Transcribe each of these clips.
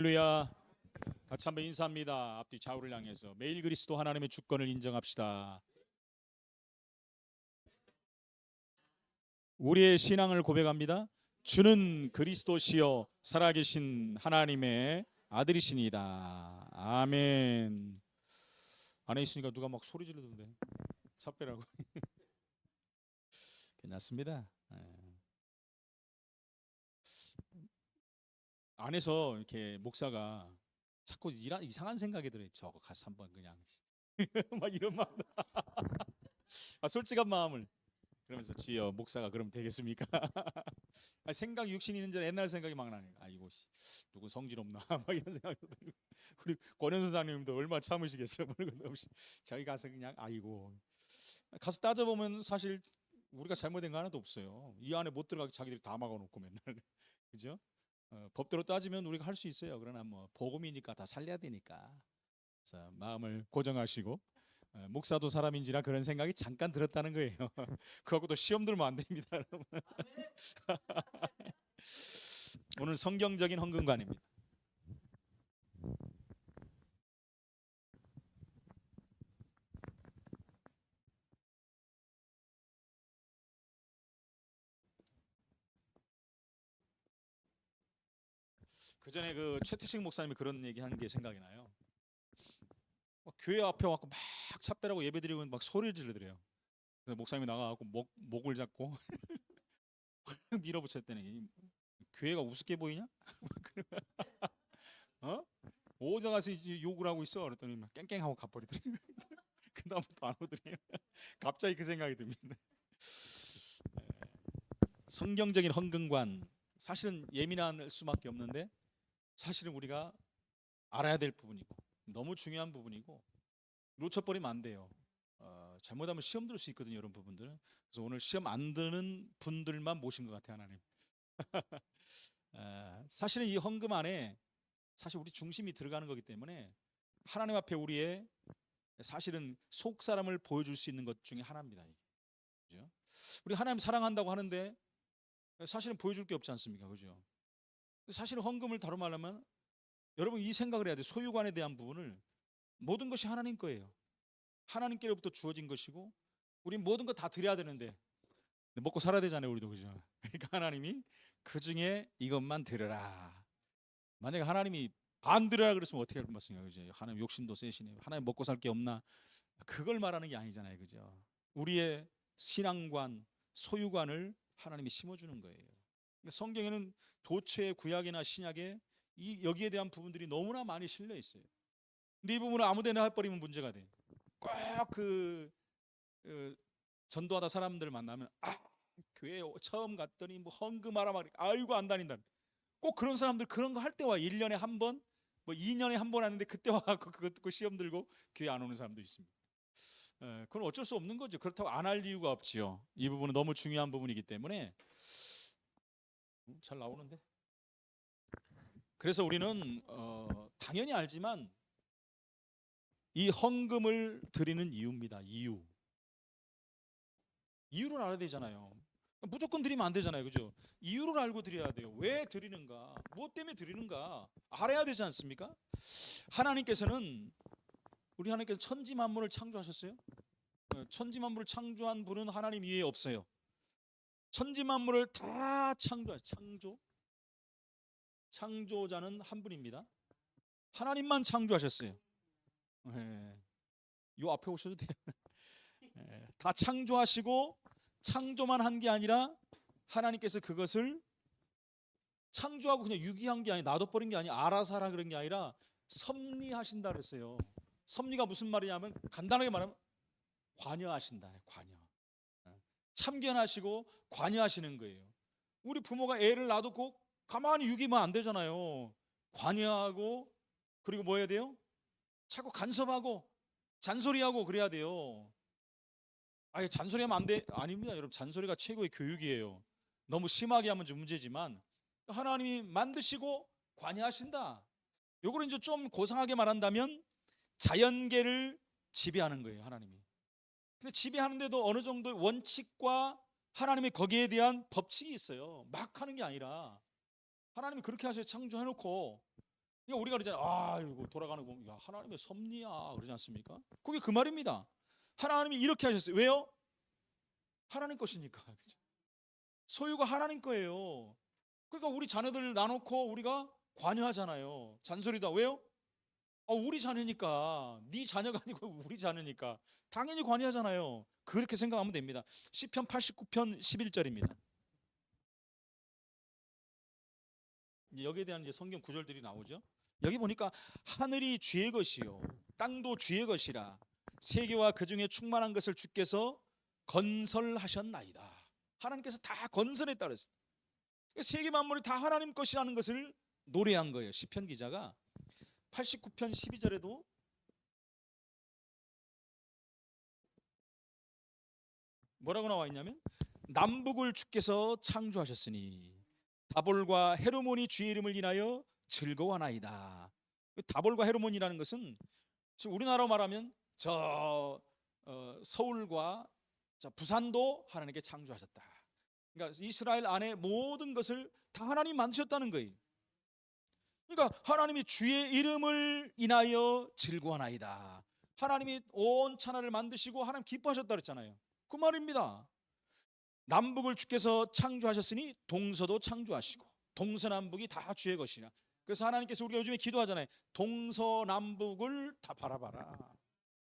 할렐루야. 같이 한번 인사합니다. 앞뒤 좌우를 향해서 매일 그리스도 하나님의 주권을 인정합시다. 우리의 신앙을 고백합니다. 주는 그리스도시요 살아계신 하나님의 아들이시니다. 아멘. 안에 있으니까 누가 막 소리 지르던데. 차 빼라고. 괜찮습니다. 안에서 이렇게 목사가 자꾸 이상한 생각이 들어요. 저거 가서 한번 그냥 막 이런 마음. 솔직한 마음을 그러면서 주여 목사가 그럼 되겠습니까? 생각 육신이 있는 줄 옛날 생각이 막 나네. 이거 누구 성질 없나 막 이런 생각도 들고. 우리 권현 선생님도 얼마 참으시겠어요? 자기 가서 그냥 가서 따져보면 사실 우리가 잘못된 거 하나도 없어요. 이 안에 못 들어가게 자기들이 다 막아놓고 맨날 그죠? 법대로 따지면 우리가 할 수 있어요. 그러나 뭐 복음이니까 다 살려야 되니까. 자, 마음을 고정하시고 목사도 사람인지라 그런 생각이 잠깐 들었다는 거예요. 그거하고 또 시험 들면 안 됩니다, 여러분. 오늘 성경적인 헌금관입니다. 그 전에 그 최태식 목사님이 그런 얘기한 게 생각이 나요. 교회 앞에 와서 막 찻배라고 예배드리고 막 소리를 지르더래요. 그래서 목사님이 나가고 목을 잡고 확 밀어붙였더니 교회가 우습게 보이냐? 어? 어디 가서 이제 욕을 하고 있어? 그랬더니 막 깽깽하고 가버리더래요. 그 다음부터 안 오더래요. 갑자기 그 생각이 듭니다. 성경적인 헌금관 사실은 예민할 수밖에 없는데 사실은 우리가 알아야 될 부분이고 너무 중요한 부분이고 놓쳐버리면 안 돼요. 잘못하면 시험 들 수 있거든요, 이런 부분들. 그래서 오늘 시험 안 드는 분들만 모신 것 같아요, 하나님. 사실은 이 헌금 안에 사실 우리 중심이 들어가는 거기 때문에 하나님 앞에 우리의 사실은 속 사람을 보여줄 수 있는 것 중에 하나입니다. 그죠? 우리 하나님 사랑한다고 하는데 사실은 보여줄 게 없지 않습니까, 그죠? 사실은 헌금을 다루면 여러분 이 생각을 해야 돼요. 소유관에 대한 부분을 모든 것이 하나님 거예요. 하나님께로부터 주어진 것이고 우리 모든 거 다 드려야 되는데 먹고 살아야 되잖아요, 우리도 그죠? 그러니까 하나님이 그 중에 이것만 들으라. 만약에 하나님이 반 들으라 그랬으면 어떻게 할 말씀이에요, 그죠? 하나님 욕심도 세시네요. 하나님 먹고 살 게 없나? 그걸 말하는 게 아니잖아요, 그죠? 우리의 신앙관, 소유관을 하나님이 심어주는 거예요. 그러니까 성경에는 도처의 구약이나 신약에 여기에 대한 부분들이 너무나 많이 실려 있어요. 근데 이 부분을 아무데나 해버리면 문제가 돼. 꼭그 전도하다 사람들 만나면 교회 처음 갔더니 뭐 헌금하라 막 아이고 안 다닌다. 꼭 그런 사람들 그런 거 할 때 와 1년에 한 번, 뭐 2년에 한 번 하는데 그때 와갖고 그거 듣고 시험 들고 교회 안 오는 사람도 있습니다. 그건 어쩔 수 없는 거죠. 그렇다고 안 할 이유가 없지요. 이 부분은 너무 중요한 부분이기 때문에 잘 나오는데. 그래서 우리는 당연히 알지만 이 헌금을 드리는 이유입니다. 이유를 알아야 되잖아요. 무조건 드리면 안 되잖아요, 그죠? 이유를 알고 드려야 돼요. 왜 드리는가? 무엇 때문에 드리는가? 알아야 되지 않습니까? 하나님께서는 우리 하나님께서 천지 만물을 창조하셨어요. 천지 만물을 창조한 분은 하나님 이외에 없어요. 천지 만물을 다 창조자는 한 분입니다. 하나님만 창조하셨어요. 요 앞에 오셔도 돼요. 다 창조하시고 창조만 한 게 아니라 하나님께서 그것을 창조하고 그냥 유기한 게 아니라 놔둬버린 게 아니라 알아서 하라 그런 게 아니라 섭리하신다 그랬어요. 섭리가 무슨 말이냐면 간단하게 말하면 관여하신다. 관여. 참견하시고 관여하시는 거예요. 우리 부모가 애를 놔두고 가만히 유기면 안 되잖아요. 관여하고 그리고 뭐 해야 돼요? 자꾸 간섭하고 잔소리하고 그래야 돼요. 잔소리하면 안 돼? 아닙니다, 여러분. 잔소리가 최고의 교육이에요. 너무 심하게 하면 좀 문제지만 하나님이 만드시고 관여하신다. 요거를 이제 좀 고상하게 말한다면 자연계를 지배하는 거예요, 하나님이. 근데 지배하는데도 어느 정도 원칙과 하나님이 거기에 대한 법칙이 있어요. 막 하는 게 아니라 하나님이 그렇게 하셔서 창조해놓고 그러니까 우리가 그러잖아요. 아, 이거 돌아가는 거 보면 야, 하나님의 섭리야 그러지 않습니까? 그게 그 말입니다. 하나님이 이렇게 하셨어요. 왜요? 하나님 것이니까. 그죠? 소유가 하나님 거예요. 그러니까 우리 자녀들을 나놓고 우리가 관여하잖아요. 잔소리다. 왜요? 우리 자녀니까. 네 자녀가 아니고 우리 자녀니까 당연히 관여하잖아요. 그렇게 생각하면 됩니다. 시편 89편 11절입니다. 여기에 대한 이제 성경 구절들이 나오죠. 여기 보니까 하늘이 주의 것이요 땅도 주의 것이라 세계와 그 중에 충만한 것을 주께서 건설하셨나이다. 하나님께서 다 건설했다 그랬어요. 세계 만물이 다 하나님 것이라는 것을 노래한 거예요. 시편 기자가 89편 12절에도 뭐라고 나와 있냐면 남북을 주께서 창조하셨으니 다볼과 헤르몬이 주의 이름을 인하여 즐거워하나이다. 다볼과 헤르몬이라는 것은 지금 우리나라로 말하면 서울과 부산도 하나님께 창조하셨다. 그러니까 이스라엘 안에 모든 것을 다 하나님 만드셨다는 거예요. 그러니까 하나님이 주의 이름을 인하여 즐거워하나이다. 하나님이 온 천하를 만드시고 하나님 기뻐하셨다 그랬잖아요. 그 말입니다. 남북을 주께서 창조하셨으니 동서도 창조하시고 동서남북이 다 주의 것이라. 그래서 하나님께서 우리가 요즘에 기도하잖아요. 동서남북을 다 바라봐라.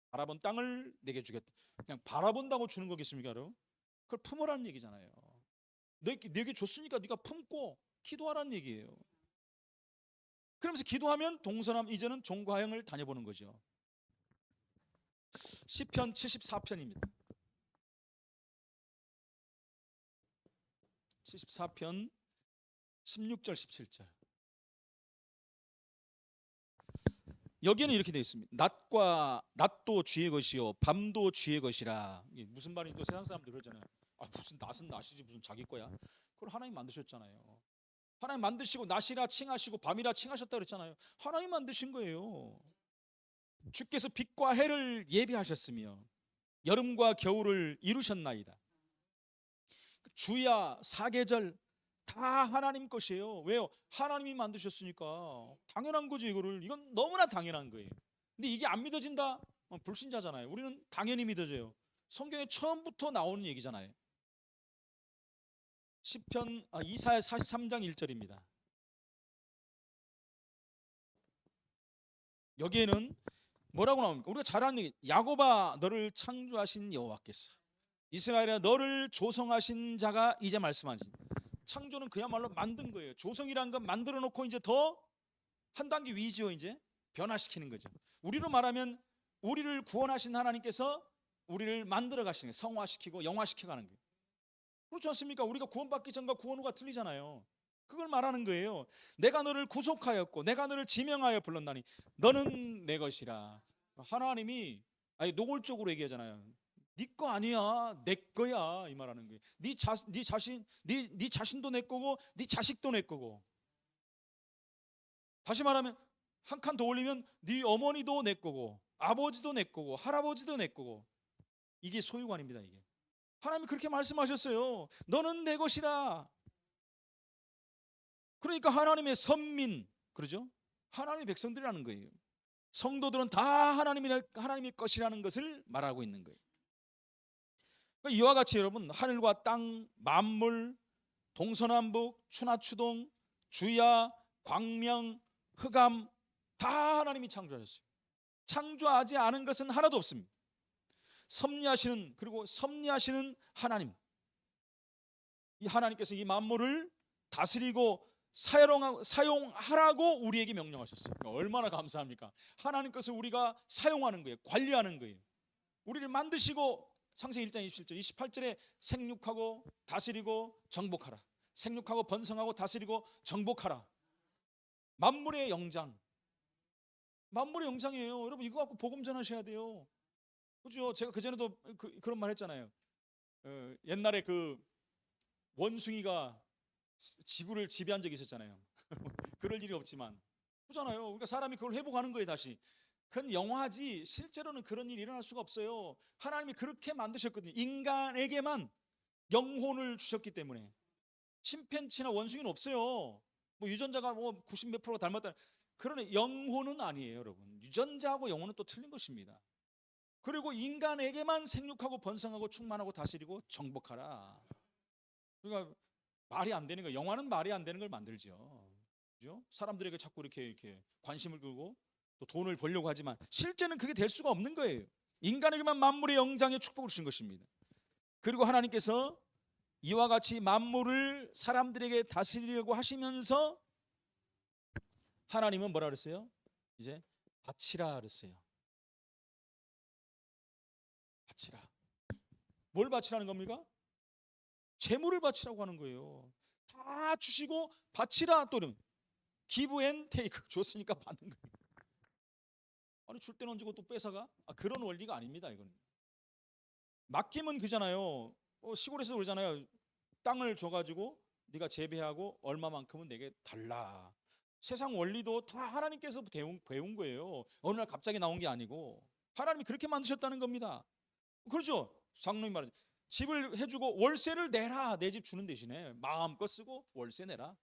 바라본 땅을 내게 주겠다. 그냥 바라본다고 주는 거겠습니까? 여러분? 그걸 품으라는 얘기잖아요. 내게 줬으니까 네가 품고 기도하라는 얘기예요. 그러면서 기도하면 동서남 이제는 종과형을 다녀보는 거죠. 시편 74편입니다. 74편 16절 17절. 여기에는 이렇게 되어 있습니다. 낮도 주의 것이요 밤도 주의 것이라. 무슨 말인지 세상 사람들 그러잖아요. 무슨 낮은 낮이지 무슨 자기 거야. 그걸 하나님 만드셨잖아요. 하나님 만드시고 낮이라 칭하시고 밤이라 칭하셨다 그랬잖아요. 하나님 만드신 거예요. 주께서 빛과 해를 예비하셨으며 여름과 겨울을 이루셨나이다. 주야 사계절 다 하나님 것이에요. 왜요? 하나님이 만드셨으니까 당연한 거지. 이건 너무나 당연한 거예요. 근데 이게 안 믿어진다? 불신자잖아요. 우리는 당연히 믿어져요. 성경에 처음부터 나오는 얘기잖아요. 이사야 43장 1절입니다. 여기에는 뭐라고 나옵니까? 우리가 잘 아는 얘기. 야곱아 너를 창조하신 여호와께서 이스라엘아 너를 조성하신 자가 이제 말씀하지. 창조는 그야말로 만든 거예요. 조성이라는 건 만들어 놓고 이제 더 한 단계 위지요. 이제 변화시키는 거죠. 우리로 말하면 우리를 구원하신 하나님께서 우리를 만들어 가시는 거예요. 성화시키고 영화시켜 가는 거예요. 그렇지 않습니까? 우리가 구원받기 전과 구원 후가 틀리잖아요. 그걸 말하는 거예요. 내가 너를 구속하였고 내가 너를 지명하여 불렀나니 너는 내 것이라. 하나님이 노골적으로 얘기하잖아요. 네 거 아니야, 내 거야 이 말하는 거예요. 네 자신도 내 거고 네 자식도 내 거고. 다시 말하면 한 칸 더 올리면 네 어머니도 내 거고 아버지도 내 거고 할아버지도 내 거고. 이게 소유관입니다. 이게 하나님이 그렇게 말씀하셨어요. 너는 내 것이라. 그러니까 하나님의 선민, 그러죠? 하나님의 백성들이라는 거예요. 성도들은 다 하나님의 것이라는 것을 말하고 있는 거예요. 그러니까 이와 같이 여러분 하늘과 땅, 만물, 동서남북, 추나추동, 주야, 광명, 흑암 다 하나님이 창조하셨어요. 창조하지 않은 것은 하나도 없습니다. 섭리하시는 하나님, 이 하나님께서 이 만물을 다스리고 사용하라고 우리에게 명령하셨어요. 그러니까 얼마나 감사합니까? 하나님께서 우리가 사용하는 거예요. 관리하는 거예요. 우리를 만드시고 창세기 1장 27절 28절에 생육하고 다스리고 정복하라. 생육하고 번성하고 다스리고 정복하라. 만물의 영장. 만물의 영장이에요. 여러분 이거 갖고 복음 전하셔야 돼요. 그죠? 제가 그전에도 그런 말 했잖아요. 옛날에 그 원숭이가 지구를 지배한 적이 있었잖아요. 그럴 일이 없지만 그잖아요. 그러니까 사람이 그걸 회복하는 거예요. 다시 그건 영화지 실제로는 그런 일이 일어날 수가 없어요. 하나님이 그렇게 만드셨거든요. 인간에게만 영혼을 주셨기 때문에. 침팬지나 원숭이는 없어요. 뭐 유전자가 뭐 90몇 프로가 닮았다. 그러나 영혼은 아니에요, 여러분. 유전자하고 영혼은 또 틀린 것입니다. 그리고 인간에게만 생육하고 번성하고 충만하고 다스리고 정복하라. 그러니까 말이 안 되는 거. 영화는 말이 안 되는 걸 만들죠. 그죠? 사람들에게 자꾸 이렇게 관심을 끌고 또 돈을 벌려고 하지만 실제는 그게 될 수가 없는 거예요. 인간에게만 만물의 영장에 축복을 주신 것입니다. 그리고 하나님께서 이와 같이 만물을 사람들에게 다스리려고 하시면서 하나님은 뭐라 그랬어요? 이제 바치라 그랬어요. 바치라. 뭘 바치라는 겁니까? 재물을 바치라고 하는 거예요. 다 주시고 바치라. 또 이러면 기브 앤 테이크. 줬으니까 받는 거예요. 아니 줄 때는 얹고 또 뺏어가? 그런 원리가 아닙니다. 이건 맡기면 그잖아요. 시골에서 그러잖아요. 땅을 줘가지고 네가 재배하고 얼마만큼은 내게 달라. 세상 원리도 다 하나님께서 배운 거예요. 어느 날 갑자기 나온 게 아니고 하나님이 그렇게 만드셨다는 겁니다. 그렇죠? 장로님 말하죠. 집을 해주고 월세를 내라. 내 집 주는 대신에 마음껏 쓰고 월세 내라.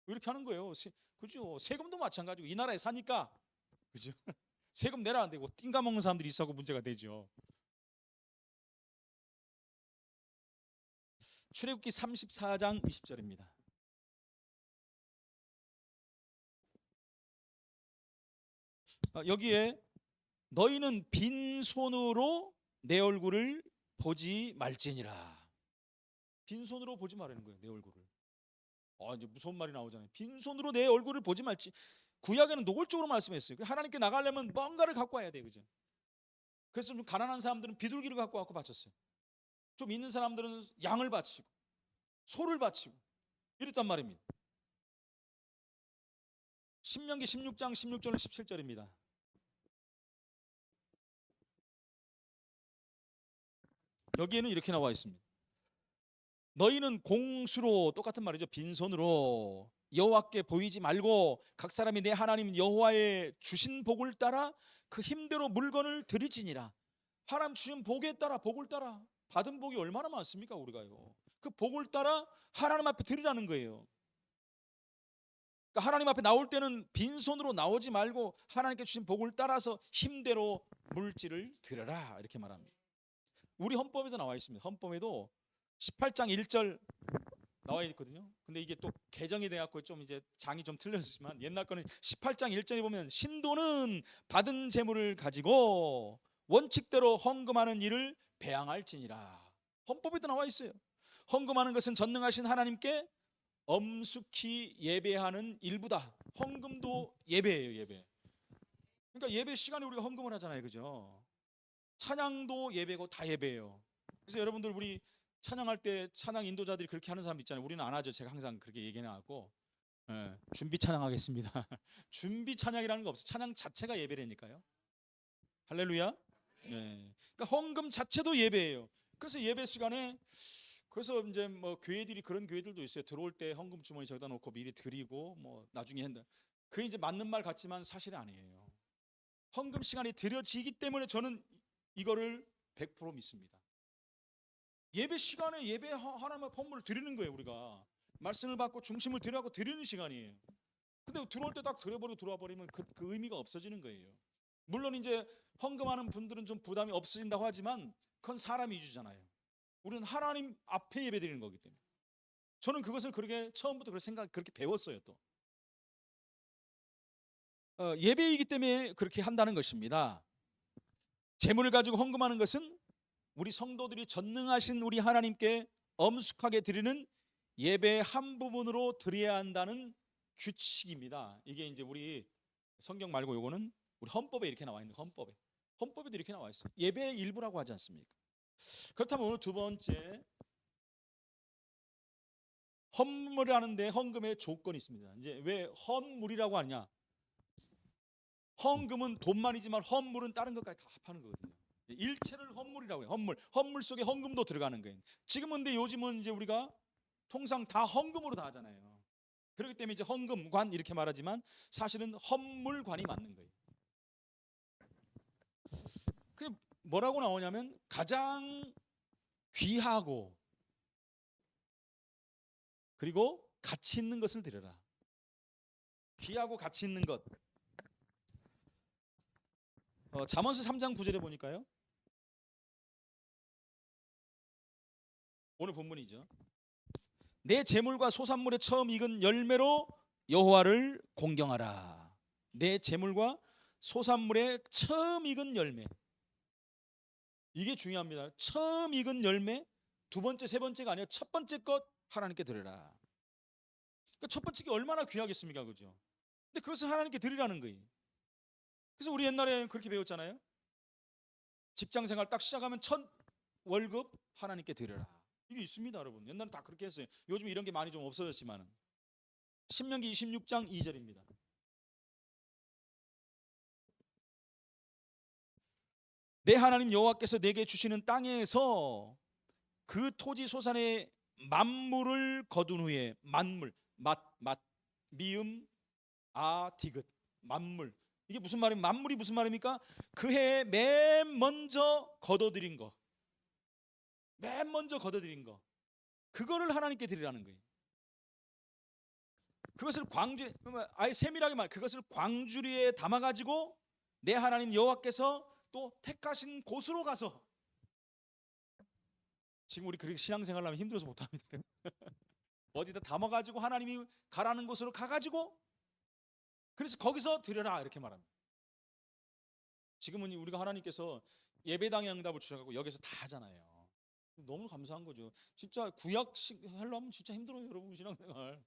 이렇게 하는 거예요. 그죠? 세금도 마찬가지고 이 나라에 사니까 그죠? 세금 내라 안 되고 띵가 먹는 사람들이 있어서 문제가 되죠. 출애굽기 34장 20절입니다. 여기에 너희는 빈손으로 내 얼굴을 보지 말지니라. 빈손으로 보지 말라는 거예요. 내 얼굴을. 이제 무서운 말이 나오잖아요. 빈손으로 내 얼굴을 보지 말지. 구약에는 노골적으로 말씀했어요. 하나님께 나가려면 뭔가를 갖고 와야 돼요. 그죠? 그래서 좀 가난한 사람들은 비둘기를 갖고 와서 바쳤어요. 좀 있는 사람들은 양을 바치고 소를 바치고 이랬단 말입니다. 신명기 16장 16절 17절입니다. 여기에는 이렇게 나와 있습니다. 너희는 공수로, 똑같은 말이죠. 빈손으로 여호와께 보이지 말고 각 사람이 내 하나님 여호와의 주신 복을 따라 그 힘대로 물건을 드리지니라. 하나님 주신 복에 따라, 복을 따라. 받은 복이 얼마나 많습니까 우리가요. 그 복을 따라 하나님 앞에 드리라는 거예요. 그러니까 하나님 앞에 나올 때는 빈손으로 나오지 말고 하나님께 주신 복을 따라서 힘대로 물질을 드려라, 이렇게 말합니다. 우리 헌법에도 나와 있습니다. 헌법에도 18장 1절 나와 있거든요. 근데 이게 또 개정이 돼갖고 좀 이제 장이 좀 틀려졌지만 옛날 거는 18장 1절에 보면 신도는 받은 재물을 가지고 원칙대로 헌금하는 일을 배양할지니라. 헌법에도 나와 있어요. 헌금하는 것은 전능하신 하나님께 엄숙히 예배하는 일부다. 헌금도 예배예요, 예배. 그러니까 예배 시간에 우리가 헌금을 하잖아요, 그죠? 찬양도 예배고 다 예배예요. 그래서 여러분들 우리 찬양할 때 찬양 인도자들이 그렇게 하는 사람 있잖아요. 우리는 안 하죠. 제가 항상 그렇게 얘기해놨고, 준비 찬양하겠습니다. 준비 찬양이라는 거 없어요. 찬양 자체가 예배라니까요. 할렐루야. 네. 그러니까 헌금 자체도 예배예요. 그래서 예배 시간에, 그래서 이제 뭐 교회들이, 그런 교회들도 있어요. 들어올 때 헌금 주머니 저기다 놓고 미리 드리고 뭐 나중에 한다. 그게 이제 맞는 말 같지만 사실은 아니에요. 헌금 시간이 드려지기 때문에 저는 이거를 100% 믿습니다. 예배 시간에 예배 하나만 헌물을 드리는 거예요. 우리가 말씀을 받고 중심을 드려갖고 드리는 시간이에요. 근데 들어올 때 딱 드려버리고 들어와 버리면 그 의미가 없어지는 거예요. 물론 이제 헌금하는 분들은 좀 부담이 없어진다고 하지만 그건 사람 위주잖아요. 우리는 하나님 앞에 예배 드리는 거기 때문에 저는 그것을 그렇게 처음부터 그렇게 배웠어요. 또 예배이기 때문에 그렇게 한다는 것입니다. 재물을 가지고 헌금하는 것은 우리 성도들이 전능하신 우리 하나님께 엄숙하게 드리는 예배의 한 부분으로 드려야 한다는 규칙입니다. 이게 이제 우리 성경 말고 요거는 우리 헌법에 이렇게 나와 있는, 헌법에도 이렇게 나와 있어요. 예배의 일부라고 하지 않습니까? 그렇다면 오늘 두 번째, 헌물을 하는데 헌금의 조건이 있습니다. 이제 왜 헌물이라고 하냐? 헌금은 돈만이지만 헌물은 다른 것까지 다 합하는 거거든요. 일체를 헌물이라고 해요. 헌물 속에 헌금도 들어가는 거예요. 지금은 근데 요즘은 이제 우리가 통상 다 헌금으로 다 하잖아요. 그렇기 때문에 이제 헌금관 이렇게 말하지만 사실은 헌물관이 맞는 거예요. 그 뭐라고 나오냐면 가장 귀하고 그리고 가치 있는 것을 드려라. 귀하고 가치 있는 것. 잠언서 3장 9절에 보니까요. 오늘 본문이죠. 내 재물과 소산물의 처음 익은 열매로 여호와를 공경하라. 내 재물과 소산물의 처음 익은 열매. 이게 중요합니다. 처음 익은 열매, 두 번째, 세 번째가 아니라 첫 번째 것 하나님께 드려라. 그러니까 첫 번째 게 얼마나 귀하겠습니까, 그죠? 근데 그것을 하나님께 드리라는 거예요. 그래서 우리 옛날에 그렇게 배웠잖아요. 직장 생활 딱 시작하면 첫 월급 하나님께 드려라. 이게 있습니다, 여러분. 옛날에 다 그렇게 했어요. 요즘 이런 게 많이 좀 없어졌지만은. 신명기 26장 2절입니다. 내 하나님 여호와께서 내게 주시는 땅에서 그 토지 소산의 만물을 거둔 후에, 만물, 미음 디귿, 만물. 이게 무슨 말입니까? 만물이 무슨 말입니까? 그 해에 맨 먼저 거둬들인 거, 맨 먼저 거둬들인 거, 그거를 하나님께 드리라는 거예요. 그것을 아예 세밀하게 그것을 광주리에 담아가지고 내 하나님 여호와께서 또 택하신 곳으로 가서, 지금 우리 그렇게 신앙생활 하면 힘들어서 못합니다. 어디다 담아가지고 하나님이 가라는 곳으로 가가지고, 그래서 거기서 드려라 이렇게 말합니다. 지금은 우리가 하나님께서 예배당의 응답을 주셔가지고 여기서 다 하잖아요. 너무 감사한 거죠. 진짜 구약 하려면 진짜 힘들어요, 여러분. 신앙생활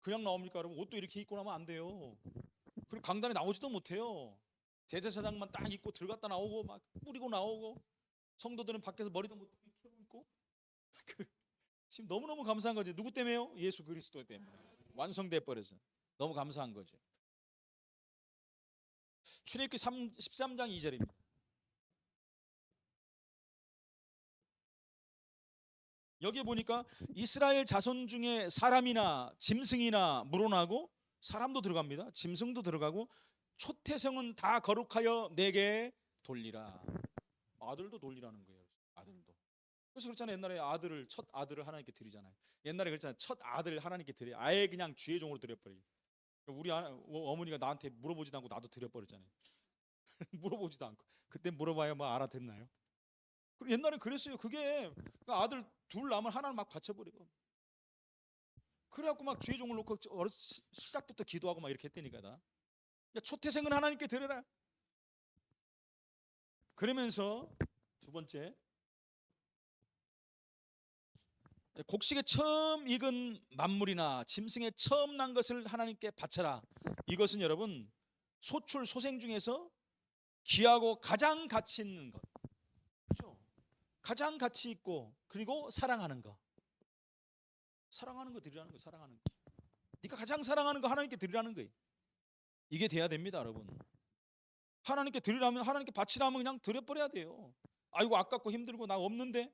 그냥 나옵니까? 여러분, 옷도 이렇게 입고 나면 안 돼요. 그리고 강단에 나오지도 못해요. 제자사장만 딱 입고 들어갔다 나오고 막 뿌리고 나오고, 성도들은 밖에서 머리도 못 펴고 있고. 지금 너무너무 감사한 거죠. 누구 때문에요? 예수 그리스도 때문에 완성돼 버려서 너무 감사한 거죠. 출애굽기 13장 2절입니다. 여기에 보니까 이스라엘 자손 중에 사람이나 짐승이나 물어나고, 사람도 들어갑니다. 짐승도 들어가고, 초태생은 다 거룩하여 내게 돌리라. 아들도 돌리라는 거예요. 아들도. 그래서 그렇잖아요. 옛날에 첫 아들을 하나님께 드리잖아요. 옛날에 그렇잖아요. 첫 아들 하나님께 드려. 아예 그냥 주의 종으로 드려버려요. 우리 어머니가 나한테 물어보지도 않고 나도 드려버렸잖아요. 물어보지도 않고. 그때 물어봐야 뭐 알아듣나요? 그리고 옛날에 그랬어요. 그게 아들 둘 낳으면 하나를 막 바쳐버리고, 그래갖고 막 주의 종을 놓고 시작부터 기도하고 막 이렇게 했다니까. 다 초태생은 하나님께 드려라. 그러면서 두 번째, 곡식에 처음 익은 만물이나 짐승의 처음 난 것을 하나님께 바쳐라. 이것은 여러분, 소생 중에서 귀하고 가장 가치 있는 것, 그렇죠? 가장 가치 있고, 그리고 사랑하는 거 드리라는 거. 사랑하는 거, 네가 가장 사랑하는 거 하나님께 드리라는 거예요. 이게 돼야 됩니다, 여러분. 하나님께 드리라면, 하나님께 바치라면 그냥 드려버려야 돼요. 아이고 아깝고 힘들고 나 없는데,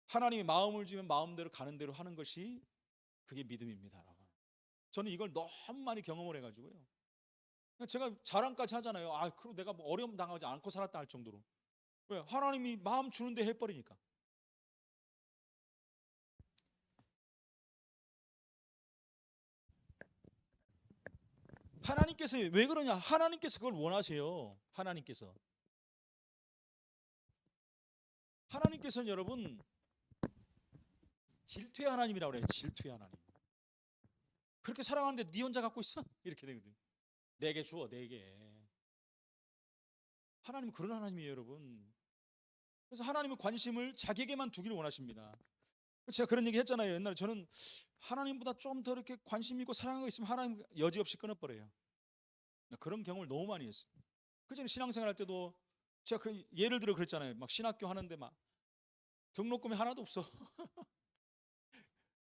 하나님이 마음을 주면 마음대로 가는 대로 하는 것이, 그게 믿음입니다, 여러분. 저는 이걸 너무 많이 경험을 해가지고요. 제가 자랑까지 하잖아요. 그리고 내가 뭐 어려움 당하지 않고 살았다 할 정도로. 왜? 하나님이 마음 주는데 해버리니까. 하나님께서 왜 그러냐? 하나님께서 그걸 원하세요. 하나님께서는 여러분, 질투의 하나님이라고 그래요. 질투의 하나님. 그렇게 사랑하는데 네 혼자 갖고 있어? 이렇게 되거든요. 내게 주어, 내게. 하나님은 그런 하나님이에요, 여러분. 그래서 하나님은 관심을 자기에게만 두기를 원하십니다. 제가 그런 얘기 했잖아요. 옛날에 저는 하나님보다 좀 더 이렇게 관심 있고 사랑하는 거 있으면 하나님 여지없이 끊어버려요. 그런 경험을 너무 많이 했어요. 그전에 신앙생활 할 때도 제가 예를 들어 그랬잖아요. 막 신학교 하는데 막 등록금이 하나도 없어.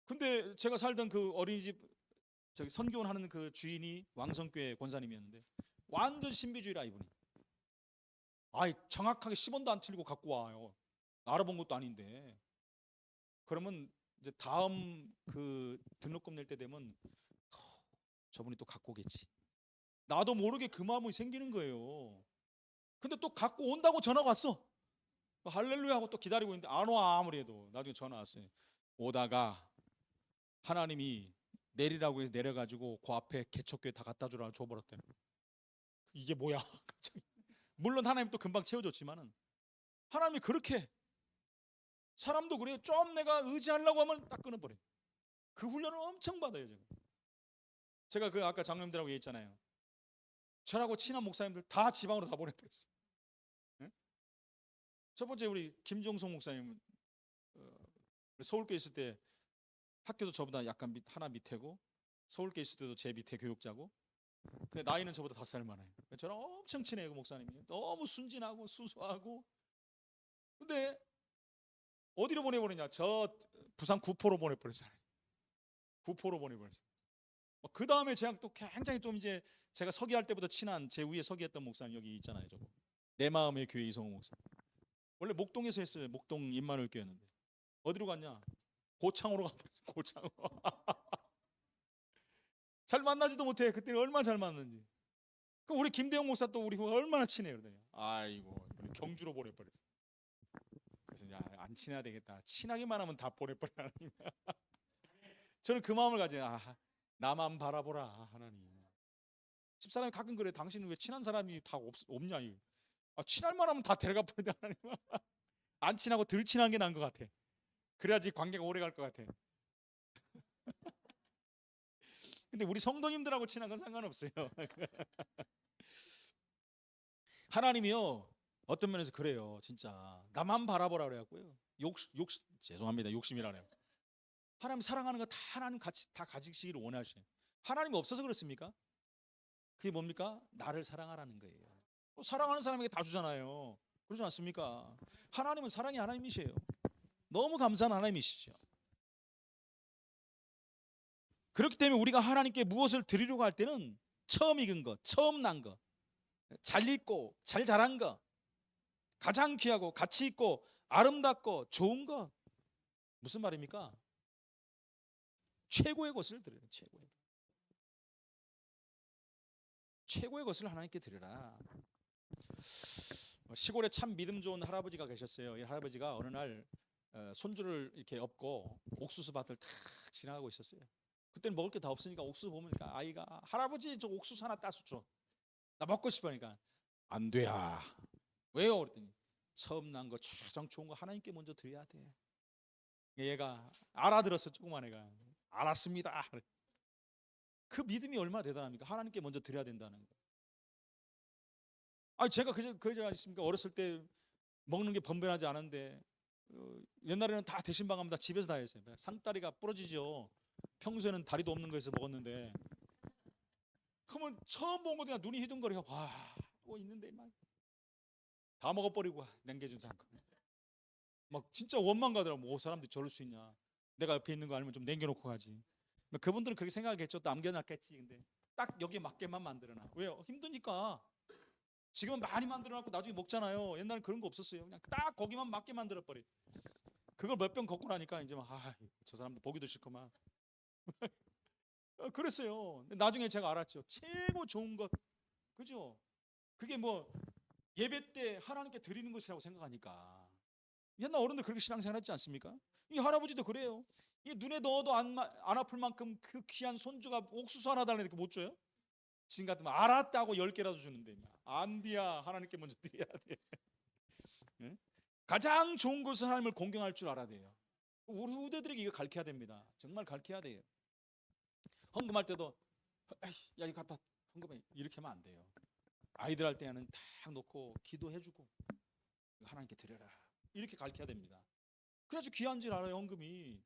근데 제가 살던 그 어린이집 선교원 하는 그 주인이 왕성교회 권사님이었는데, 완전 신비주의라 이분이. 정확하게 10원도 안 틀리고 갖고 와요. 알아본 것도 아닌데. 그러면 이제 다음 그 등록금 낼 때 되면 저분이 또 갖고 오겠지. 나도 모르게 그 마음이 생기는 거예요. 근데 또 갖고 온다고 전화가 왔어. 할렐루야 하고 또 기다리고 있는데 안 와. 아무리 해도 나중에 전화 왔어요. 오다가 하나님이 내리라고 해서 내려가지고 그 앞에 개척교회 다 갖다 주라고 줘버렸대요. 이게 뭐야? 갑자기 물론 하나님 또 금방 채워줬지만은 하나님이 그렇게 사람도 그래요. 좀 내가 의지하려고 하면 딱 끊어버려요. 그 훈련을 엄청 받아요. 제가 그 아까 장로님들하고 얘기했잖아요. 저하고 친한 목사님들 다 지방으로 다 보내버렸어요. 네? 첫 번째 우리 김종성 목사님 서울교회 있을 때 학교도 저보다 약간 하나 밑에고 서울교회 있을 때도 제 밑에 교육자고 근데 나이는 저보다 5살 많아요. 저랑 엄청 친해요. 그 목사님이 너무 순진하고 수수하고 근데 어디로 보내버리냐 저 부산 구포로 보내버렸어요. 구포로 보내버렸어요. 그 다음에 제가 또 굉장히 좀 이제 제가 서기할 때부터 친한 제 위에 서기했던 목사님 여기 있잖아요. 저거 내 마음의 교회 이성호 목사. 원래 목동에서 했어요. 목동 임마누엘 교회였는데 어디로 갔냐? 고창으로 가버렸어요. 고창으로. 잘 만나지도 못해. 그때는 얼마나 잘 만났는지. 그 우리 김대영 목사 또 우리 얼마나 친해요. 그러더니 아이고 경주로 보내버렸어요. 그래서 야 안 친해야 되겠다. 친하기만 하면 다 보내버려 하나님. 저는 그 마음을 가지고 나만 바라보라 하나님. 집사람이 가끔 그래. 당신은 왜 친한 사람이 다 없냐? 친할 만하면 다 데려가 버린다 하나님. 안 친하고 덜 친한 게 나은 것 같아. 그래야지 관계가 오래 갈 것 같아. 근데 우리 성도님들하고 친한 건 상관없어요. 하나님이요 어떤 면에서 그래요. 진짜 나만 바라보라 그래갖고요. 죄송합니다. 욕심이라네요. 하나님 사랑하는 거 다 하나님 같이 다 가지시기를 원하시네요. 하나님이 없어서 그렇습니까? 그게 뭡니까? 나를 사랑하라는 거예요. 사랑하는 사람에게 다 주잖아요. 그러지 않습니까? 하나님은 사랑의 하나님이세요. 너무 감사한 하나님이시죠. 그렇기 때문에 우리가 하나님께 무엇을 드리려고 할 때는 처음 익은 것, 처음 난 것, 잘 익고 잘 자란 것, 가장 귀하고 가치 있고 아름답고 좋은 것. 무슨 말입니까? 최고의 것을 드려요. 최고의 것을 하나님께 드려라. 시골에 참 믿음 좋은 할아버지가 계셨어요. 이 할아버지가 어느 날 손주를 이렇게 업고 옥수수 밭을 탁 지나가고 있었어요. 그때는 먹을 게 다 없으니까 옥수수 보니까 아이가 할아버지 저 옥수수 하나 따서 줘. 나 먹고 싶으니까 안 돼야. 왜요? 그랬더니 처음 난 거 가장 좋은 거 하나님께 먼저 드려야 돼. 얘가 알아들었어. 조그만 애가 알았습니다. 그 믿음이 얼마나 대단합니까? 하나님께 먼저 드려야 된다는 거. 제가 그저 아십니까? 어렸을 때 먹는 게 번번하지 않은데 옛날에는 다 대신방합니다. 집에서 다 했어요. 상다리가 부러지죠. 평소에는 다리도 없는 거에서 먹었는데 그러면 처음 본 거 그냥 눈이 희둥거리고 뭐 있는데 막 다 먹어버리고 남겨주지 않고 막 진짜 원망 가더라고. 뭐 사람들이 저럴 수 있냐? 내가 옆에 있는 거 알면 좀 남겨놓고 가지. 그분들은 그렇게 생각하겠죠. 또 남겨놨겠지. 근데 딱 여기에 맞게만 만들어놔. 왜요? 힘드니까. 지금은 많이 만들어놨고 나중에 먹잖아요. 옛날엔 그런 거 없었어요. 그냥 딱 거기만 맞게 만들어버려. 그걸 몇 병 걷고 나니까 이제 막 저 사람들 보기도 싫구만. 그랬어요. 근데 나중에 제가 알았죠. 최고 좋은 것, 그죠? 그게 뭐 예배 때 하나님께 드리는 것이라고 생각하니까. 옛날 어른들 그렇게 신앙생활했지 않습니까? 이 할아버지도 그래요. 이 눈에 넣어도 안 아플 만큼 그 귀한 손주가 옥수수 하나 달라니까 못 줘요? 지금 같으면 알았다고 10개라도 주는데 안 돼야. 하나님께 먼저 드려야 돼. 네? 가장 좋은 것은 하나님을 공경할 줄 알아야 돼요. 우리 후대들에게 이거 가르쳐야 됩니다. 정말 가르쳐야 돼요. 헌금할 때도 야 이거 갖다 헌금해 이렇게 하면 안 돼요. 아이들 할 때는 딱 놓고 기도해주고 하나님께 드려라 이렇게 가르쳐야 됩니다. 그래야지 귀한 줄 알아요. 헌금이.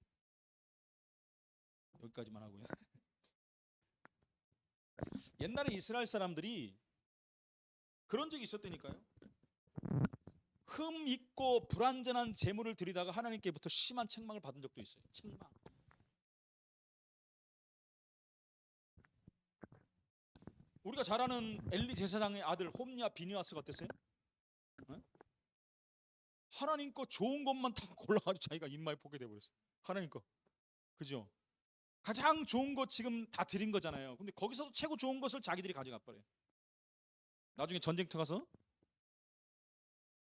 여기까지만 하고요. 옛날에 이스라엘 사람들이 그런 적이 있었다니까요. 흠 있고 불완전한 재물을 드리다가 하나님께부터 심한 책망을 받은 적도 있어요. 책망. 우리가 잘 아는 엘리 제사장의 아들 홈리와 비니아스가 어땠어요? 하나님 거 좋은 것만 다 골라가지고 자기가 입마에 포게 돼버렸어요. 하나님 거. 그죠? 가장 좋은 것 지금 다 드린 거잖아요. 근데 거기서도 최고 좋은 것을 자기들이 가져가 버려요. 나중에 전쟁터 가서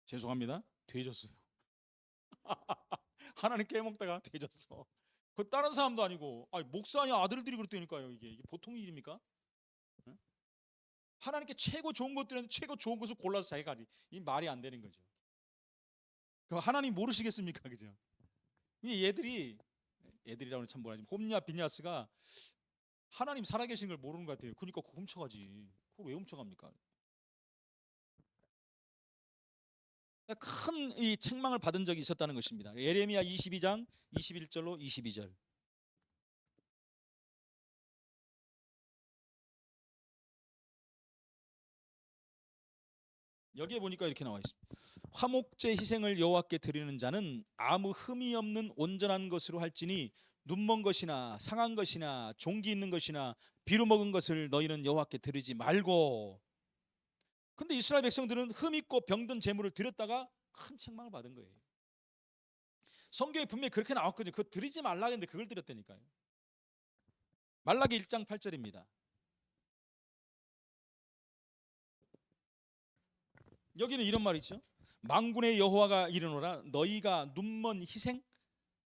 죄송합니다. 돼졌어요. 하나님 깨먹다가 돼졌어. 그 다른 사람도 아니고 목사 아니 아들들이 그랬다니까요. 이게 보통 일입니까? 하나님께 최고 좋은 것들은 최고 좋은 것을 골라서 자기가 가지. 이 말이 안 되는 거죠. 그럼 하나님 모르시겠습니까? 그죠? 이 애들이라고는 참 뭐라지. 홈리아 비냐스가 하나님 살아계신 걸 모르는 것 같아요. 그러니까 그거 훔쳐가지. 그걸 왜 훔쳐갑니까? 큰 이 책망을 받은 적이 있었다는 것입니다. 예레미야 22장 21절로 22절. 여기에 보니까 이렇게 나와 있습니다. 화목제 희생을 여호와께 드리는 자는 아무 흠이 없는 온전한 것으로 할지니 눈먼 것이나 상한 것이나 종기 있는 것이나 비루 먹은 것을 너희는 여호와께 드리지 말고. 근데 이스라엘 백성들은 흠 있고 병든 제물을 드렸다가 큰 책망을 받은 거예요. 성경에 분명히 그렇게 나왔거든요. 그거 드리지 말라 했는데 그걸 드렸다니까요. 말라기 1장 8절입니다. 여기는 이런 말이죠. 만군의 여호와가 이르노라 너희가 눈먼 희생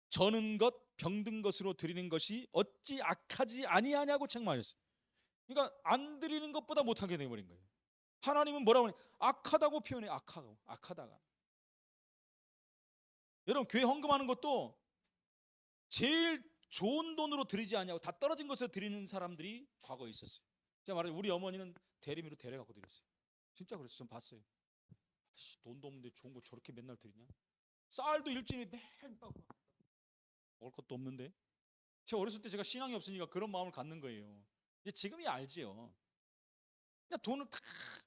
저는 것 병든 것으로 드리는 것이 어찌 악하지 아니하냐고 책망하셨어요. 그러니까 안 드리는 것보다 못하게 되어버린 거예요. 하나님은 뭐라고 하냐? 악하다고 표현해. 악하다가. 여러분 교회 헌금하는 것도 제일 좋은 돈으로 드리지 않냐고 다 떨어진 것을 드리는 사람들이 과거에 있었어요. 제가 말해 우리 어머니는 대리미로 데려가고 드렸어요. 진짜 그랬어요. 전 봤어요. 돈도 없는데 좋은 거 저렇게 맨날 드리냐? 쌀도 일주일에 매일 빠고 먹을 것도 없는데. 제가 어렸을 때 제가 신앙이 없으니까 그런 마음을 갖는 거예요. 지금이 알지요. 그냥 돈을 딱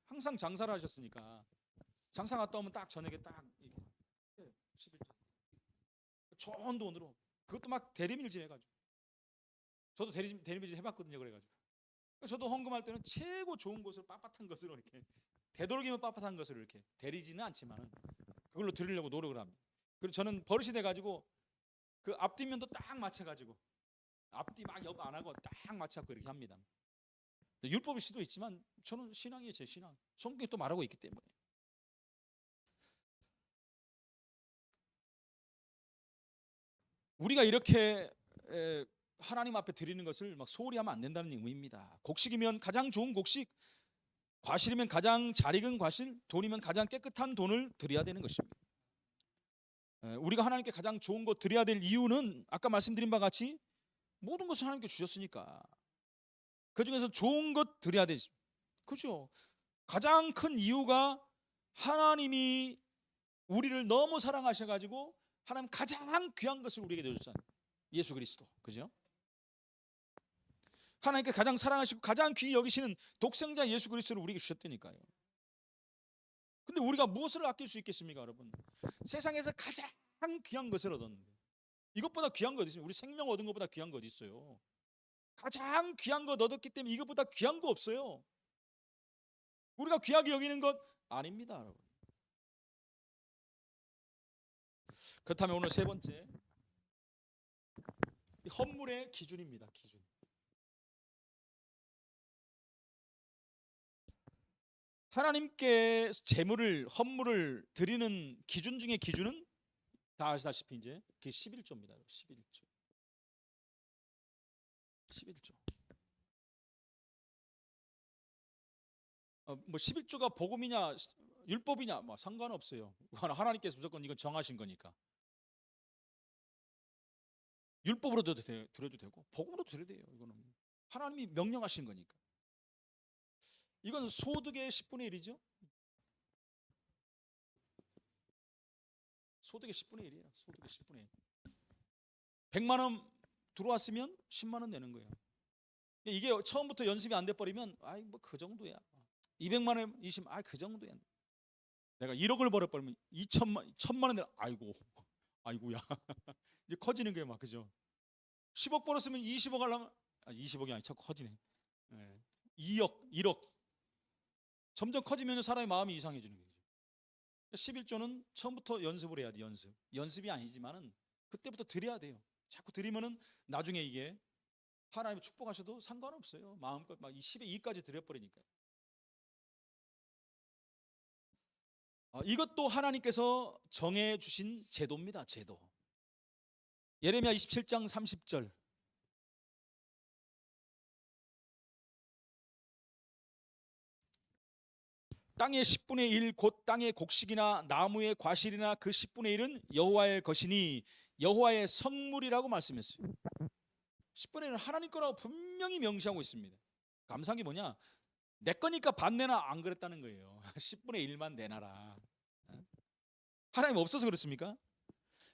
항상 장사를 하셨으니까 장사 갔다 오면 딱 저녁에 딱 이게 11조 좋은 돈으로 그것도 막 대리밀질 해가지고 저도 대리밀질 해봤거든요. 그래가지고 저도 헌금할 때는 최고 좋은 것을 빳빳한 것으로 이렇게 되도록이면 빳빳한 것을 이렇게 데리지는 않지만 그걸로 드리려고 노력을 합니다. 그리고 저는 버릇이 돼가지고 그 앞뒷면도 딱 맞춰가지고 앞뒤 막 옆 안 하고 딱 맞춰갖고 이렇게 합니다. 율법일 수도 있지만 저는 신앙이에요. 제 신앙. 성경이 또 말하고 있기 때문에. 우리가 이렇게 하나님 앞에 드리는 것을 막 소홀히 하면 안 된다는 의미입니다. 곡식이면 가장 좋은 곡식, 과실이면 가장 잘 익은 과실, 돈이면 가장 깨끗한 돈을 드려야 되는 것입니다. 우리가 하나님께 가장 좋은 것 드려야 될 이유는 아까 말씀드린 바와 같이 모든 것을 하나님께 주셨으니까 그 중에서 좋은 것 드려야 되지. 그렇죠? 가장 큰 이유가 하나님이 우리를 너무 사랑하셔가지고 하나님 가장 귀한 것을 우리에게 내주셨잖아요. 예수 그리스도. 그죠? 하나님께 가장 사랑하시고 가장 귀히 여기시는 독생자 예수 그리스도를 우리에게 주셨다니까요. 근데 우리가 무엇을 아낄 수 있겠습니까, 여러분? 세상에서 가장 귀한 것을 얻었는데 이것보다 귀한 거 어디 있습니까? 우리 생명 얻은 것보다 귀한 거 어디 있어요? 가장 귀한 것 얻었기 때문에 이것보다 귀한 거 없어요. 우리가 귀하게 여기는 것 아닙니다, 여러분. 그렇다면 오늘 세 번째 헌물의 기준입니다. 기준. 하나님께 제물을 헌물을 드리는 기준 중에 기준은 다 아시다시피 이제 그게 11조입니다. 11조. 11조. 뭐 11조가 복음이냐 율법이냐 뭐 상관없어요. 하나님께서 무조건 이건 정하신 거니까. 율법으로도 드려도 되고 복음으로도 드려도 돼요. 이거는 하나님이 명령하신 거니까. 이건 소득의 10분의 1이죠. 소득의 10분의 1이에요. 소득의 10분의 1. 100만 원 들어왔으면 10만 원 내는 거예요. 이게 처음부터 연습이 안 돼 버리면 아이 뭐 그 정도야. 200만 원 20, 그 정도야. 내가 1억을 벌어 버리면 1000만 원 내라. 아이고야. 이제 커지는 거예요, 막 그죠? 10억 벌었으면 20억 하려면 20억이 아니 자꾸 커지네. 2억, 1억. 점점 커지면 사람의 마음이 이상해지는 거죠. 11조는 처음부터 연습을 해야 돼, 연습. 연습이 아니지만은 그때부터 드려야 돼요. 자꾸 드리면은 나중에 이게 하나님이 축복하셔도 상관없어요. 마음껏 막 10의 2까지 드려버리니까. 이것도 하나님께서 정해 주신 제도입니다. 제도. 예레미야 27장 30절. 땅의 10분의 1 곧 땅의 곡식이나 나무의 과실이나 그 10분의 1은 여호와의 것이니 여호와의 성물이라고 말씀했어요. 10분의 1은 하나님 거라고 분명히 명시하고 있습니다. 감사한 게 뭐냐? 내 거니까 반 내나 안 그랬다는 거예요. 10분의 1만 내놔라. 하나님 없어서 그렇습니까?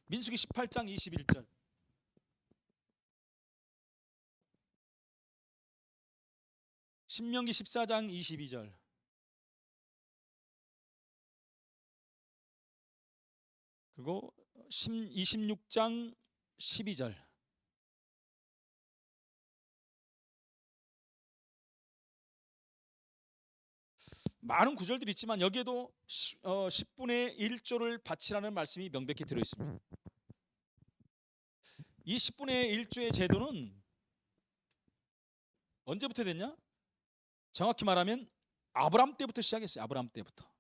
민수기 18장 21절, 신명기 14장 22절, 그리고 26장 12절. 많은 구절들이 있지만 여기에도 10분의 1조를 바치라는 말씀이 명백히 들어있습니다. 이 10분의 1조의 제도는 언제부터 됐냐? 정확히 말하면 아브람 때부터 시작했어요. 아브람 때부터.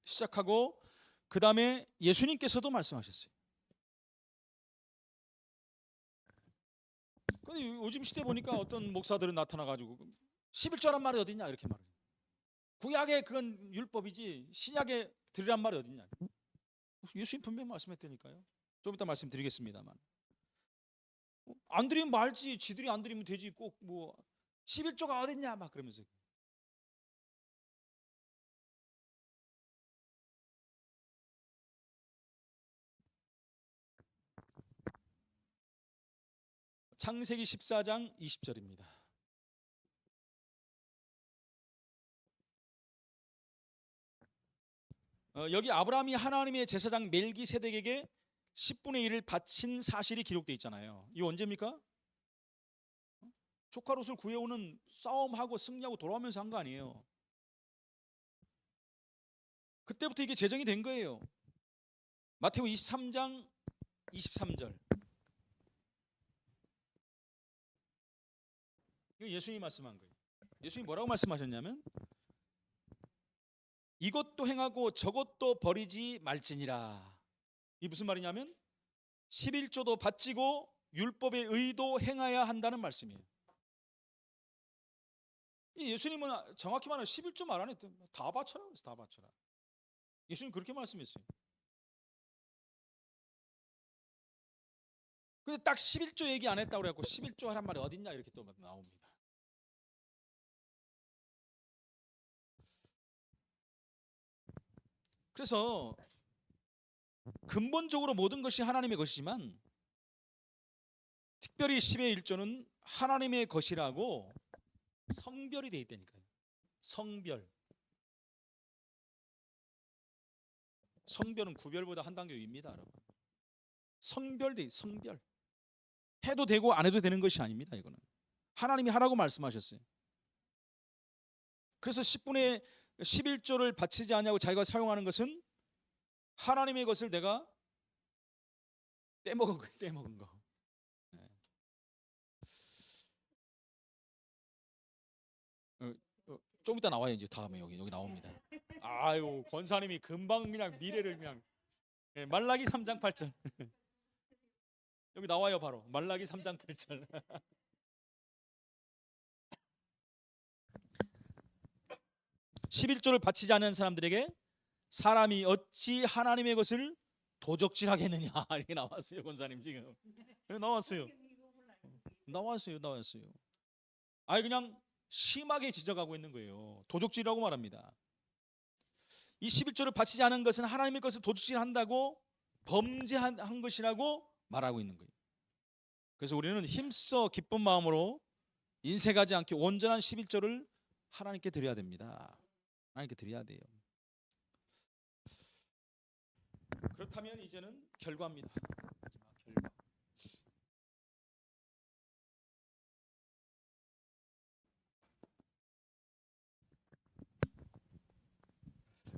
시작하고 그 다음에 예수님께서도 말씀하셨어요. 근데 요즘 시대 보니까 어떤 목사들은 나타나가지고 11조란 말이 어딨냐 이렇게 말해요. 구약의 그건 율법이지 신약에 드리란 말이 어딨냐. 예수님 분명히 말씀했다니까요. 좀 이따 말씀드리겠습니다만, 안 드리면 말지, 지들이 안 드리면 되지, 꼭 뭐 11조가 어딨냐 막 그러면서. 창세기 14장 20절입니다. 여기 아브라함이 하나님의 제사장 멜기세덱에게 10분의 1을 바친 사실이 기록되어 있잖아요. 이거 언제입니까? 조카 롯을 구해오는 싸움하고 승리하고 돌아오면서 한 거 아니에요. 그때부터 이게 제정이 된 거예요. 마태오 23장 23절. 이거 예수님이 말씀한 거예요. 예수님이 뭐라고 말씀하셨냐면 이것도 행하고 저것도 버리지 말지니라. 이 무슨 말이냐면 11조도 바치고 율법의 의도 행해야 한다는 말씀이에요. 예수님은 정확히 말하면 11조 말 안 했던 다 바쳐라 그래서 다 바쳐라. 예수님 그렇게 말씀했어요. 근데 딱 11조 얘기 안 했다고 그래갖고 11조 하란 말이 어딨냐 이렇게 또 나옵니다. 그래서 근본적으로 모든 것이 하나님의 것이지만 특별히 10의 1조는 하나님의 것이라고 성별이 돼 있다니까요. 성별. 성별은 구별보다 한 단계 위입니다, 여러분. 성별돼, 성별. 해도 되고 안 해도 되는 것이 아닙니다. 이거는 하나님이 하라고 말씀하셨어요. 그래서 10분의 11조를 바치지 않냐고 자기가 사용하는 것은 하나님의 것을 내가 떼먹은 거예요. 떼먹은 거. 네. 좀 이따 나와요. 이제 다음에 여기 나옵니다. 아유, 권사님이 금방 그냥 미래를 그냥. 네, 말라기 3장 8절. 여기 나와요. 바로 말라기 3장 8절. (11조를) 바치지 않은 사람들에게 사람이 어찌 하나님의 것을 도적질하겠느냐 이렇게 나왔어요. 권사님 지금 나왔어요. 아니 그냥 심하게 지적하고 있는 거예요. 도적질이라고 말합니다. 이 11조를 바치지 않은 것은 하나님의 것을 도적질한다고 범죄한 것이라고 말하고 있는 거예요. 그래서 우리는 힘써 기쁜 마음으로 인색하지 않게 온전한 11조를 하나님께 드려야 됩니다. 하나님께 드려야 돼요. 그렇다면 이제는 결과입니다. 결과.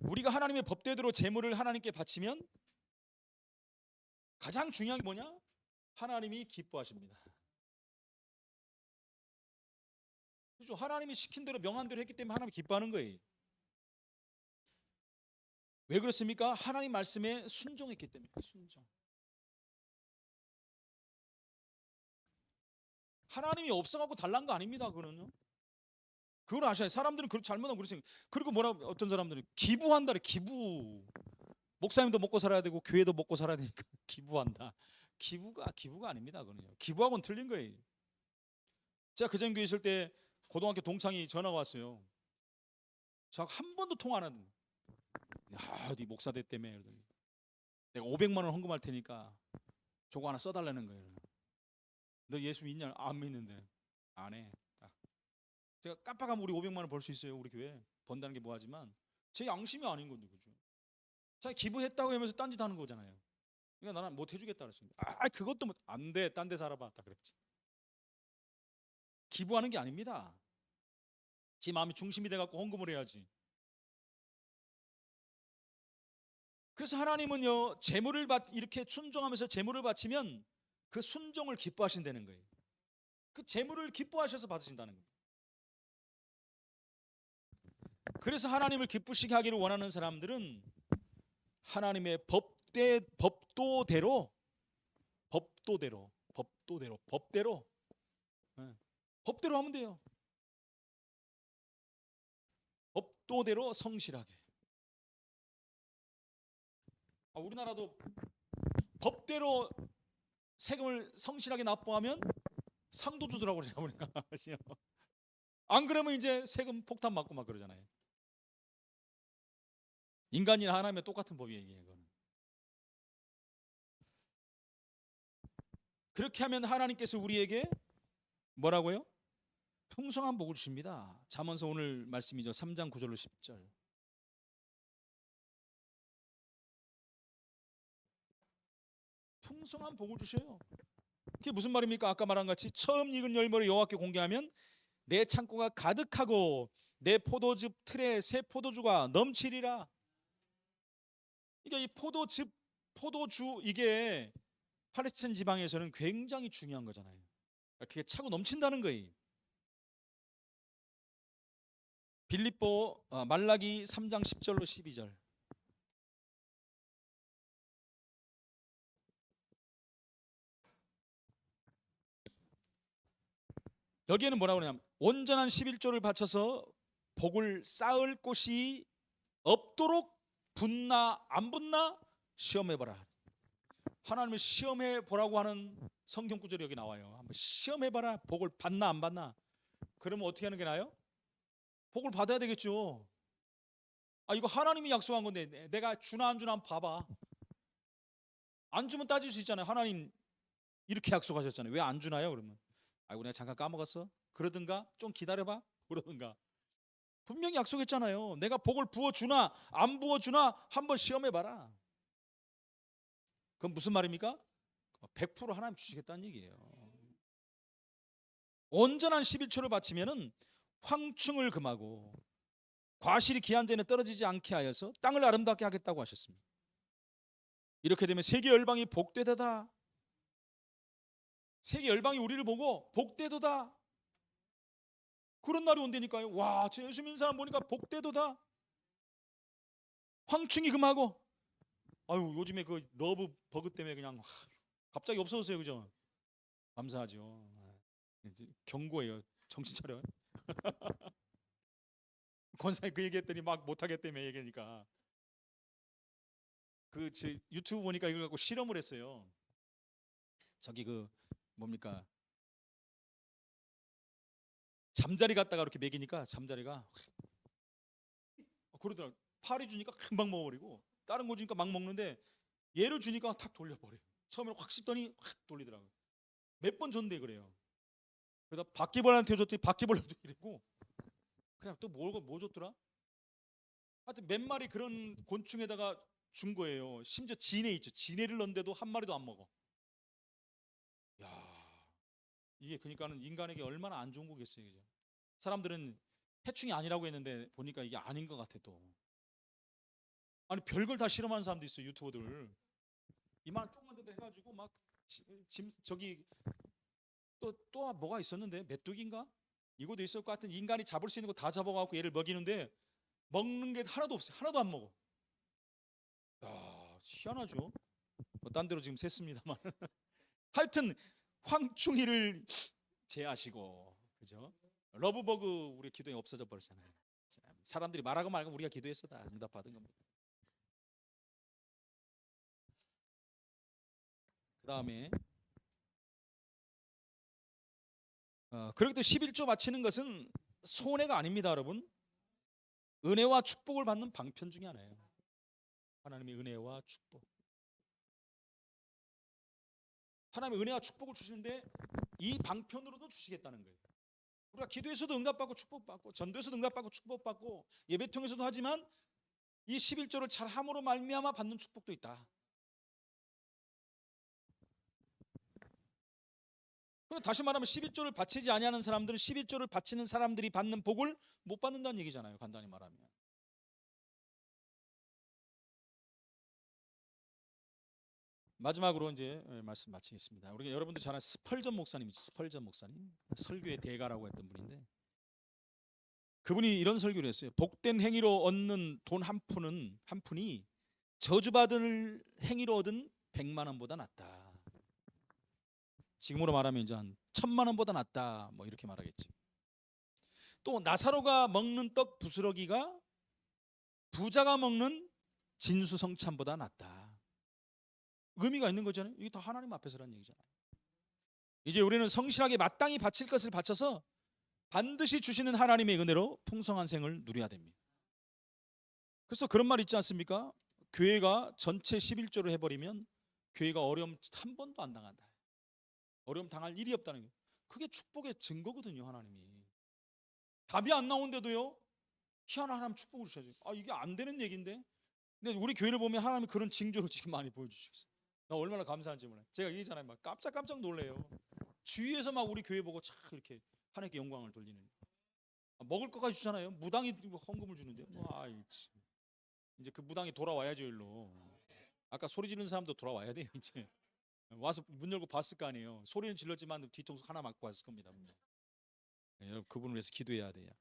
우리가 하나님의 법대로 제물을 하나님께 바치면 가장 중요한 게 뭐냐? 하나님이 기뻐하십니다. 그렇죠? 하나님이 시킨 대로 명한 대로 했기 때문에 하나님이 기뻐하는 거예요. 왜 그렇습니까? 하나님 말씀에 순종했기 때문에. 순종. 하나님이 없어갖고 달란 거 아닙니다. 그거는요. 그걸 아셔야. 사람들은 그렇게 잘못하면 그러세요. 그리고 뭐라 어떤 사람들은 기부한다 그래. 기부. 목사님도 먹고 살아야 되고 교회도 먹고 살아야 되니까 기부한다. 기부가 아닙니다. 그거는요. 기부하고는 틀린 거예요. 제가 그전 교회 있을 때 고등학교 동창이 전화가 왔어요. 저하고 한 번도 통화 안 하던. 네 목사 됐다며. 내가 500만 원 헌금할 테니까 저거 하나 써달라는 거예요. 너 예수 믿냐? 안 믿는데. 안 해. 딱. 제가 깜빡하면 우리 500만 원 벌 수 있어요. 우리 교회. 번다는 게 뭐하지만 제 양심이 아닌 건데, 그죠? 자, 기부했다고 하면서 딴짓 하는 거잖아요. 그러니까 나는 못 해주겠다 그랬습니다. 그것도 안 돼. 딴 데 살아봐. 딱 그랬지. 기부하는 게 아닙니다. 지 마음이 중심이 돼갖고 헌금을 해야지. 그래서 하나님은요, 이렇게 순종하면서 재물을 바치면 그 순종을 기뻐하신다는 거예요. 그 재물을 기뻐하셔서 받으신다는 거예요. 그래서 하나님을 기쁘시게 하기를 원하는 사람들은 하나님의 법도대로 하면 돼요. 법도대로 성실하게. 우리나라도 법대로 세금을 성실하게 납부하면 상도 주더라고요. 보니까 안 그러면 이제 세금 폭탄 맞고 막 그러잖아요. 인간이나 하나님의 똑같은 법이에요. 이거는. 그렇게 하면 하나님께서 우리에게 뭐라고요? 풍성한 복을 주십니다. 잠언서 오늘 말씀이죠. 3장 9절로 10절. 풍성한 복을 주셔요. 그게 무슨 말입니까? 아까 말한 같이 처음 익은 열매를 여호와께 공개하면 내 창고가 가득하고 내 포도즙 틀에 새 포도주가 넘치리라. 그러니까 이 포도주 이게 팔레스타인 지방에서는 굉장히 중요한 거잖아요. 그게 차고 넘친다는 거예요. 말라기 3장 10절로 12절. 여기에는 뭐라고 그러냐면 온전한 11조를 바쳐서 복을 쌓을 곳이 없도록 붙나 안 붙나 시험해봐라. 하나님을 시험해보라고 하는 성경 구절이 여기 나와요. 한번 시험해봐라. 복을 받나 안 받나. 그러면 어떻게 하는 게 나아요? 복을 받아야 되겠죠. 이거 하나님이 약속한 건데 내가 주나 안 주나 한번 봐봐. 안 주면 따질 수 있잖아요. 하나님 이렇게 약속하셨잖아요. 왜 안 주나요? 그러면 아이고 내가 잠깐 까먹었어. 그러든가 좀 기다려봐. 그러든가. 분명히 약속했잖아요. 내가 복을 부어주나 안 부어주나 한번 시험해봐라. 그건 무슨 말입니까? 100% 하나님 주시겠다는 얘기예요. 온전한 11조를 바치면은 황충을 금하고 과실이 기한 전에 떨어지지 않게 하여서 땅을 아름답게 하겠다고 하셨습니다. 이렇게 되면 세계 열방이 복되도다. 세계 열방이 우리를 보고 복되도다. 그런 날이 온다니까요. 와, 저 예수 믿는 사람 보니까 복되도다. 황충이 금하고. 요즘에 그 러브 버그 때문에 그냥 갑자기 없어졌어요. 그죠? 감사하죠. 경고예요. 정신 차려. 권사님 그 얘기했더니 막 못하겠다며 얘기하니까 유튜브 보니까 이걸 갖고 실험을 했어요. 저기 뭡니까 잠자리 갖다가 이렇게 먹이니까 잠자리가 그러더라고. 파리 주니까 금방 먹어버리고 다른 거 주니까 막 먹는데 얘를 주니까 탁 돌려버려요. 처음에 확 씹더니 확 돌리더라고요. 몇 번 줬는데 그래요. 그러다 바퀴벌레한테 줬더니 바퀴벌레도 이러고 그냥 또 뭐 줬더라? 하여튼 몇 마리 그런 곤충에다가 준 거예요. 심지어 진해 있죠. 진해를 넣는데도 한 마리도 안 먹어. 야, 이게 그러니까는 인간에게 얼마나 안 좋은 거겠어요. 그죠? 사람들은 해충이 아니라고 했는데 보니까 이게 아닌 것 같아 또. 별걸 다 실험하는 사람도 있어요. 유튜버들. 이만 조그만 데도 해가지고 막 저기 또 뭐가 있었는데 메뚜기인가? 이것도 있을 것 같은 인간이 잡을 수 있는 거 다 잡아갖고 얘를 먹이는데 먹는 게 하나도 없어요. 하나도 안 먹어. 야, 희한하죠. 딴 데로 지금 샜습니다만 하여튼 황충이를 제하시고, 그죠? 러브버그 우리 기도에 없어져 버렸잖아요. 사람들이 말하고 말고 우리가 기도해서 다 응답받은 겁니다. 그 다음에 그렇게 또 11조 바치는 것은 손해가 아닙니다, 여러분. 은혜와 축복을 받는 방편 중에 하나예요. 하나님의 은혜와 축복. 하나님의 은혜와 축복을 주시는데 이 방편으로도 주시겠다는 거예요. 우리가 기도에서도 응답받고 축복받고, 전도에서도 응답받고 축복받고, 예배 통해서도 하지만 이 11조를 잘 함으로 말미암아 받는 축복도 있다. 다시 말하면 11조를 바치지 아니하는 사람들은 11조를 바치는 사람들이 받는 복을 못 받는다는 얘기잖아요, 간단히 말하면. 마지막으로 이제 말씀 마치겠습니다. 우리가 여러분들 잘 아는 스펄전 목사님이죠. 스펄전 목사님, 설교의 대가라고 했던 분인데, 그분이 이런 설교를 했어요. 복된 행위로 얻는 돈 한 푼이 저주받을 행위로 얻은 100만 원보다 낫다. 지금으로 말하면 이제 한 1000만 원보다 낫다, 뭐 이렇게 말하겠지. 또 나사로가 먹는 떡 부스러기가 부자가 먹는 진수성찬보다 낫다. 의미가 있는 거잖아요. 이게 다 하나님 앞에서라는 얘기잖아요. 이제 우리는 성실하게 마땅히 바칠 것을 바쳐서 반드시 주시는 하나님의 은혜로 풍성한 생을 누려야 됩니다. 그래서 그런 말 있지 않습니까? 교회가 전체 11조를 해버리면 교회가 어려움 한 번도 안 당한다. 어려움 당할 일이 없다는 게, 그게 축복의 증거거든요. 하나님이 답이 안 나오는데도요, 희한한 하나님 축복을 주셔야죠. 이게 안 되는 얘기인데, 근데 우리 교회를 보면 하나님이 그런 징조를 지금 많이 보여주시겠어요. 나 얼마나 감사한지 몰라요. 제가 얘기잖아요, 막 깜짝 놀래요. 주위에서 막 우리 교회 보고 참 이렇게 하나님께 영광을 돌리는, 먹을 것까지 주잖아요. 무당이 헌금을 주는데, 이제 그 무당이 돌아와야죠, 일로. 아까 소리 지르는 사람도 돌아와야 돼요. 이제 와서 문 열고 봤을 거 아니에요. 소리는 질렀지만 뒤통수 하나 맞고 왔을 겁니다. 여러분, 그분을 위해서 기도해야 돼요.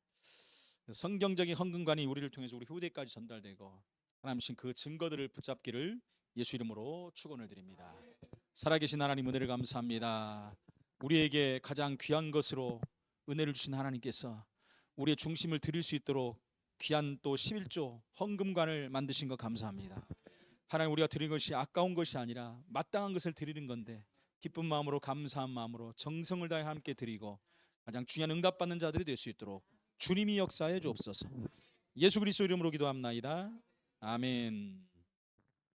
성경적인 헌금관이 우리를 통해서 우리 후대까지 전달되고, 하나님 신 그 증거들을 붙잡기를 예수 이름으로 축원을 드립니다. 살아계신 하나님, 은혜를 감사합니다. 우리에게 가장 귀한 것으로 은혜를 주신 하나님께서 우리의 중심을 드릴 수 있도록 귀한 또 11조 헌금관을 만드신 것 감사합니다. 하나님, 우리가 드린 것이 아까운 것이 아니라 마땅한 것을 드리는 건데, 기쁜 마음으로, 감사한 마음으로 정성을 다해 함께 드리고 가장 중요한 응답받는 자들이 될 수 있도록 주님이 역사해 주옵소서. 예수 그리스도 이름으로 기도합나이다. 아멘.